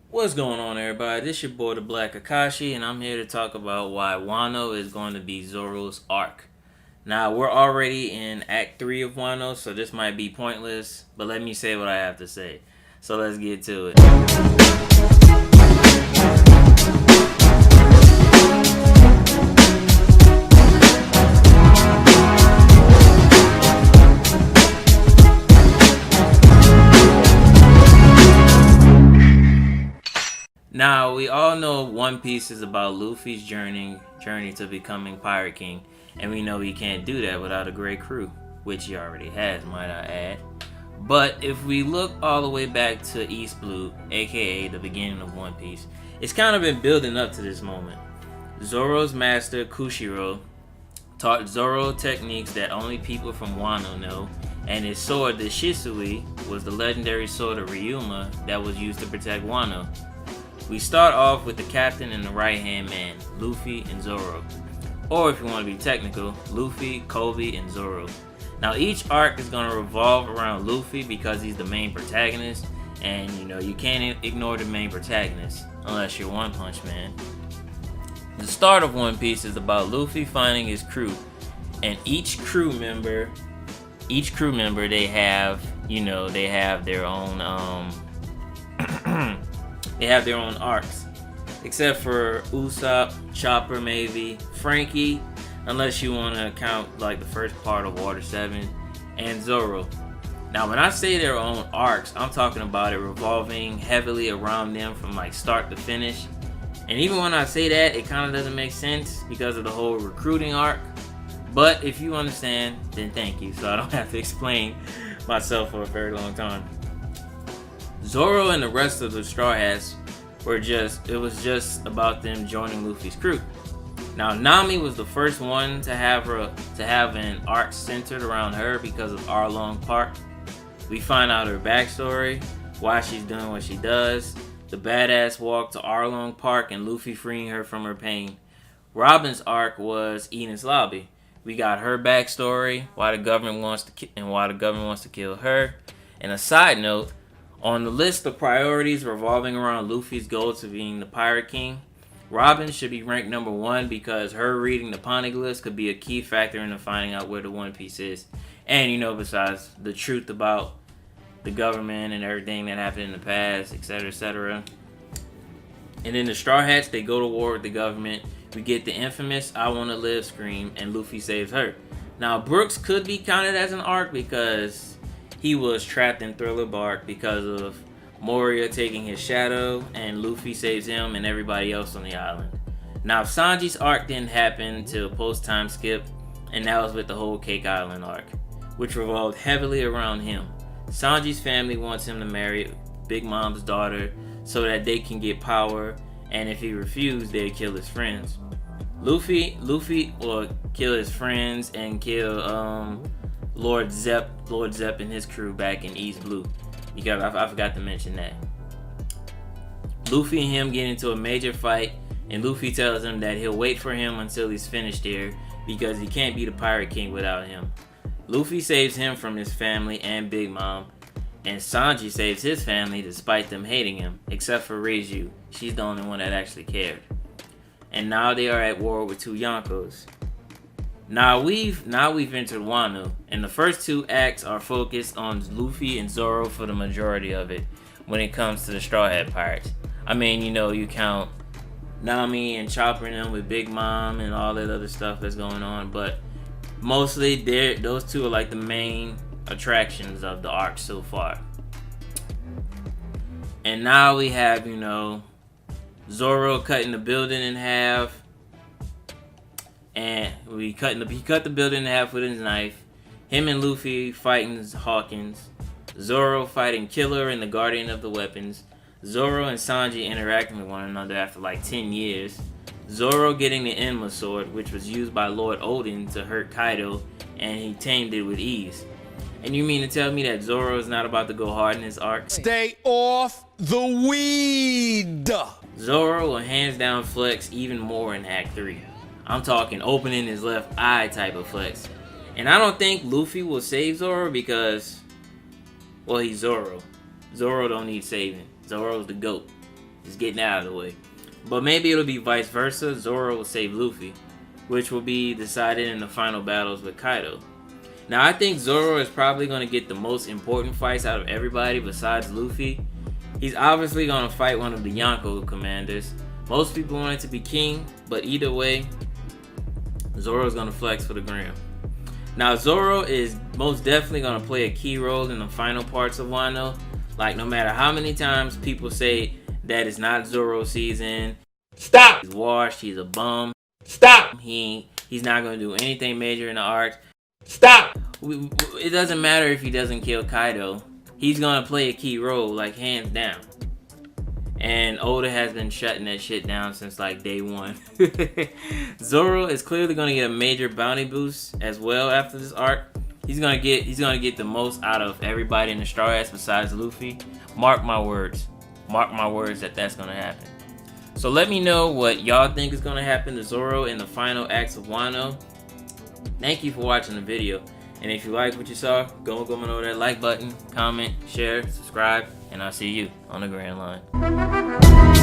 What's going on, everybody? This your boy, the Black Kakashi, and I'm here to talk about why Wano is going to be Zoro's arc. Now, we're already in Act 3 of Wano, so this might be pointless, but let me say what I have to say. So let's get to it. Now, we all know One Piece is about Luffy's journey to becoming Pirate King, and we know he can't do that without a great crew, which he already has, might I add. But if we look all the way back to East Blue, aka the beginning of One Piece, it's kind of been building up to this moment. Zoro's master, Kushiro, taught Zoro techniques that only people from Wano know, and his sword, the Shisui, was the legendary sword of Ryuma that was used to protect Wano. We start off with the captain and the right-hand man, Luffy and Zoro. Or if you want to be technical, Luffy, Kobe, and Zoro. Now each arc is going to revolve around Luffy because he's the main protagonist, and you can't ignore the main protagonist unless you're One Punch Man. The start of One Piece is about Luffy finding his crew, and each crew member they have their own they have their own arcs, except for Usopp, Chopper, maybe Frankie, unless you want to count like the first part of Water 7, and Zoro. Now, when I say their own arcs, I'm talking about it revolving heavily around them from like start to finish. And even when I say that, it kind of doesn't make sense because of the whole recruiting arc. But if you understand, then thank you, so I don't have to explain myself for a very long time. Zoro and the rest of the Straw Hats it was just about them joining Luffy's crew. Now, Nami was the first one to have an arc centered around her because of Arlong Park. We find out her backstory, why she's doing what she does, the badass walk to Arlong Park, and Luffy freeing her from her pain. Robin's arc was Enies Lobby. We got her backstory, why the government wants to kill her. And a side note, on the list of priorities revolving around Luffy's goal to being the Pirate King, Robin should be ranked number 1 because her reading the poneglyphs could be a key factor into finding out where the One Piece is. And besides the truth about the government and everything that happened in the past, etc., etc. And then the Straw Hats, they go to war with the government. We get the infamous "I Wanna Live" scream, and Luffy saves her. Now, Brooks could be counted as an arc because he was trapped in Thriller Bark because of Moria taking his shadow, and Luffy saves him and everybody else on the island. Now, Sanji's arc didn't happen till post-time skip, and that was with the whole Cake Island arc, which revolved heavily around him. Sanji's family wants him to marry Big Mom's daughter so that they can get power, and if he refused, they'd kill his friends. Luffy will kill his friends and kill Lord Zepp and his crew back in East Blue, because I forgot to mention that. Luffy and him get into a major fight, and Luffy tells him that he'll wait for him until he's finished here because he can't be the Pirate King without him. Luffy saves him from his family and Big Mom, and Sanji saves his family despite them hating him, except for Reiju. She's the only one that actually cared. And now they are at war with two Yonkos. Now we've entered Wano, and the first 2 acts are focused on Luffy and Zoro for the majority of it when it comes to the Straw Hat Pirates. I mean, you count Nami and Chopper and them with Big Mom and all that other stuff that's going on, but mostly those 2 are like the main attractions of the arc so far. And now we have, Zoro cutting the building in half. And he cut the building in half with his knife. Him and Luffy fighting Hawkins. Zoro fighting Killer and the Guardian of the Weapons. Zoro and Sanji interacting with one another after like 10 years. Zoro getting the Enma sword, which was used by Lord Odin to hurt Kaido, and he tamed it with ease. And you mean to tell me that Zoro is not about to go hard in his arc? Stay off the weed! Zoro will hands down flex even more in Act 3. I'm talking opening his left eye type of flex. And I don't think Luffy will save Zoro because, well, he's Zoro. Zoro don't need saving. Zoro's the GOAT. Just getting out of the way. But maybe it'll be vice versa. Zoro will save Luffy, which will be decided in the final battles with Kaido. Now, I think Zoro is probably going to get the most important fights out of everybody besides Luffy. He's obviously going to fight one of the Yonko commanders. Most people want it to be King, but either way, Zoro's going to flex for the gram. Now, Zoro is most definitely going to play a key role in the final parts of Wano. Like, no matter how many times people say that it's not Zoro season. Stop! He's washed, he's a bum. Stop! He's not going to do anything major in the arc. Stop! It doesn't matter if he doesn't kill Kaido. He's going to play a key role, like, hands down. And Oda has been shutting that shit down since like day one. Zoro is clearly going to get a major bounty boost as well after this arc. He's gonna get the most out of everybody in the Straw Hats besides Luffy. Mark my words. Mark my words that that's gonna happen. So let me know what y'all think is gonna happen to Zoro in the final acts of Wano. Thank you for watching the video. And if you like what you saw, go over that like button, comment, share, subscribe, and I'll see you on the Grand Line.